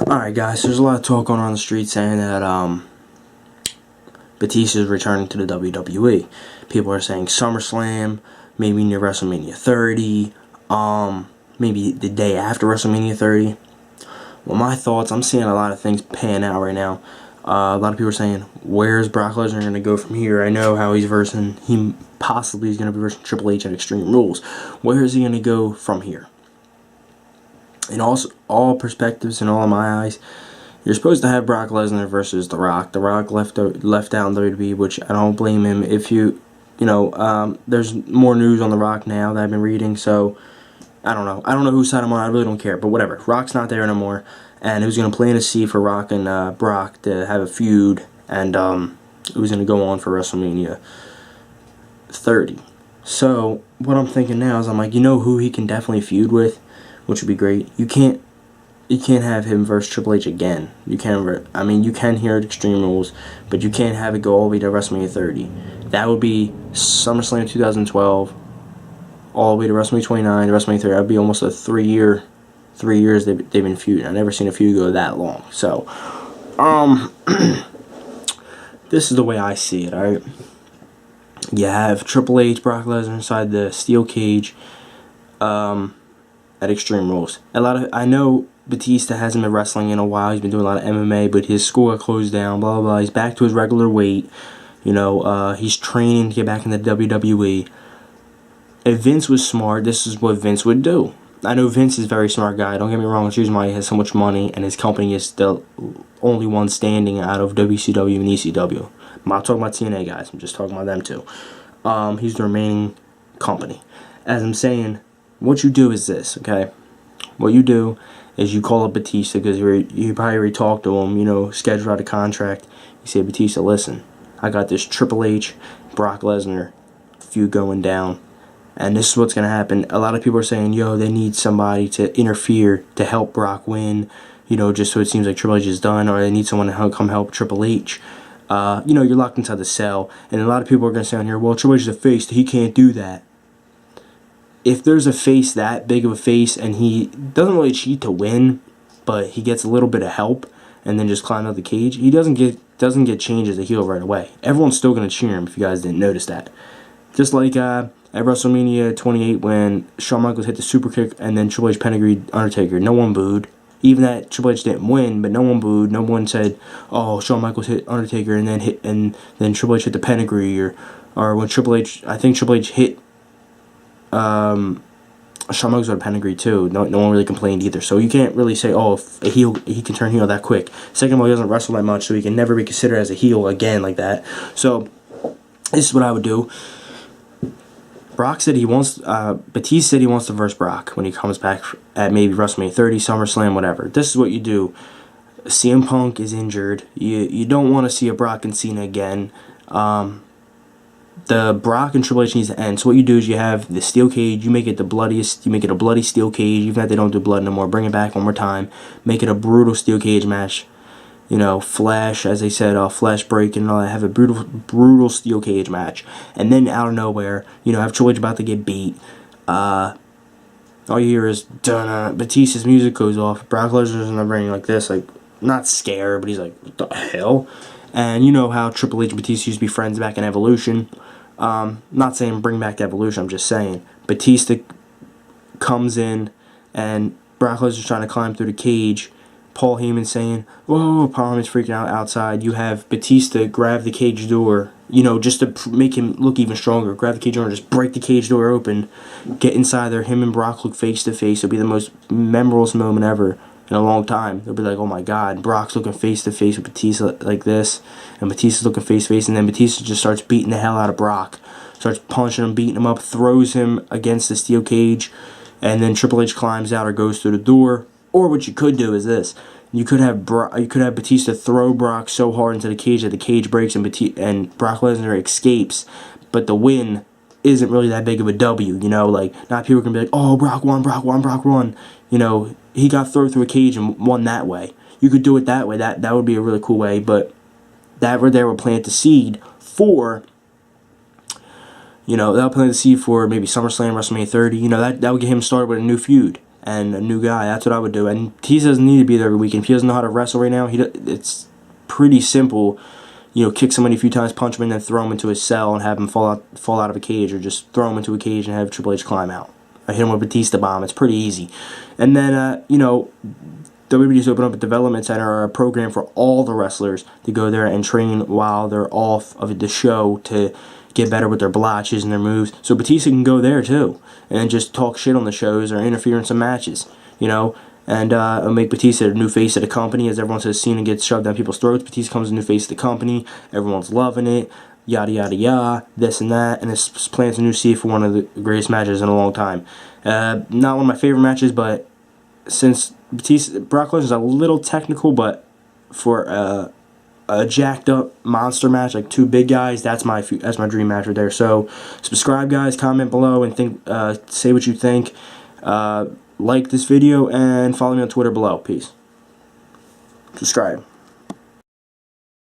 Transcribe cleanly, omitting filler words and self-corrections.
Alright guys, there's a lot of talk going on the street saying that Batista is returning to the WWE. People are saying SummerSlam, maybe near WrestleMania 30, maybe the day after WrestleMania 30. Well, my thoughts, I'm seeing a lot of things pan out right now. A lot of people are saying, where's Brock Lesnar going to go from here? I know how he possibly is going to be versing Triple H at Extreme Rules. Where is he going to go from here? In all perspectives and all of my eyes, you're supposed to have Brock Lesnar versus The Rock. The Rock left out in WWE, which I don't blame him. If there's more news on The Rock now that I've been reading, so I don't know. I don't know whose side I'm on. I really don't care, but whatever. Rock's not there anymore, and it was going to plant a seed for Rock and Brock to have a feud, and it was going to go on for WrestleMania 30. So what I'm thinking now is I'm like, you know who he can definitely feud with, which would be great. You can't have him versus Triple H again. You can here at Extreme Rules, but you can't have it go all the way to WrestleMania 30. That would be SummerSlam 2012, all the way to WrestleMania 29, to WrestleMania 30. That would be almost a 3 years they've been feuding. I've never seen a feud go that long. So, this is the way I see it. All right, you have Triple H, Brock Lesnar inside the steel cage, at Extreme Rules. I know Batista hasn't been wrestling in a while. He's been doing a lot of MMA, but his school got closed down, blah, blah, blah. He's back to his regular weight. He's training to get back in the WWE. If Vince was smart, this is what Vince would do. I know Vince is a very smart guy. Don't get me wrong. It's the reason why he has so much money, and his company is the only one standing out of WCW and ECW. I'm not talking about TNA guys. I'm just talking about them too. He's the remaining company. As I'm saying, what you do is this, okay? What you do is you call up Batista, because you probably already talked to him, schedule out a contract. You say, Batista, listen, I got this Triple H, Brock Lesnar feud going down, and this is what's going to happen. A lot of people are saying, they need somebody to interfere to help Brock win, just so it seems like Triple H is done, or they need someone to come help Triple H. You're locked inside the cell, and a lot of people are going to say on here, well, Triple H is a face, he can't do that. If there's a face that big of a face and he doesn't really cheat to win, but he gets a little bit of help and then just climbs out the cage, he doesn't get changed as a heel right away. Everyone's still going to cheer him if you guys didn't notice that. Just like at WrestleMania 28 when Shawn Michaels hit the super kick and then Triple H pedigreed Undertaker, no one booed. Even that Triple H didn't win, but no one booed. No one said, "Oh, Shawn Michaels hit Undertaker and then Triple H hit the pedigree," or when Triple H hit Shawn Michaels with a pedigree too. No one really complained either. So you can't really say, oh, a heel, he can turn heel that quick. Second of all, he doesn't wrestle that much, so he can never be considered as a heel again like that. So this is what I would do. Batista said he wants to verse Brock when he comes back at maybe WrestleMania 30, SummerSlam, whatever. This is what you do. CM Punk is injured. You don't want to see a Brock and Cena again. The Brock and Triple H needs to end. So what you do is you have the steel cage. You make it the bloodiest. You make it a bloody steel cage. Even if they don't do blood no more, bring it back one more time. Make it a brutal steel cage match. Flash, as they said, flash break and all that. Have a brutal steel cage match. And then out of nowhere, have Triple H about to get beat. All you hear is dun. Batista's music goes off. Brock Lesnar's in the ring like this, like not scared, but he's like, what the hell? And you know how Triple H and Batista used to be friends back in Evolution. Not saying bring back the Evolution, I'm just saying Batista comes in and Brock Lesnar's trying to climb through the cage. Paul Heyman saying, whoa, Paul Heyman's freaking out outside. You have Batista grab the cage door, just to make him look even stronger. Grab the cage door and just break the cage door open. Get inside there. Him and Brock look face to face. It'll be the most memorable moment ever in a long time. They'll be like, oh my god, Brock's looking face to face with Batista like this, and Batista's looking face to face, and then Batista just starts beating the hell out of Brock. Starts punching him, beating him up, throws him against the steel cage, and then Triple H climbs out or goes through the door. Or what you could do is this. You could have Batista throw Brock so hard into the cage that the cage breaks and Brock Lesnar escapes, but the win isn't really that big of a W, like, not people can be like, oh, Brock won. He got thrown through a cage and won that way. You could do it that way. That would be a really cool way, but that right there would plant the seed for, that'll plant the seed for maybe SummerSlam, WrestleMania 30. That would get him started with a new feud. and a new guy. That's what I would do. And Batista doesn't need to be there every weekend. If he doesn't know how to wrestle right now, it's pretty simple. You know, kick somebody a few times, punch him, and then throw him into a cell and have him fall out of a cage, or just throw him into a cage and have Triple H climb out. I hit him with a Batista bomb. It's pretty easy. And then, you know, WWE's opened up a development center or a program for all the wrestlers to go there and train while they're off of the show to get better with their blotches and their moves. So Batista can go there too and just talk shit on the shows or interfere in some matches, you know, and make Batista a new face of the company. As everyone says, Cena gets shoved down people's throats. Batista becomes a new face of the company. Everyone's loving it. Yada yada yada, this and that, and this plants a new seed for one of the greatest matches in a long time. Not one of my favorite matches, but since Brock Lesnar's a little technical, but for a jacked up monster match like two big guys, that's my dream match right there. So subscribe, guys, comment below, and say what you think. Like this video and follow me on Twitter below. Peace. Subscribe.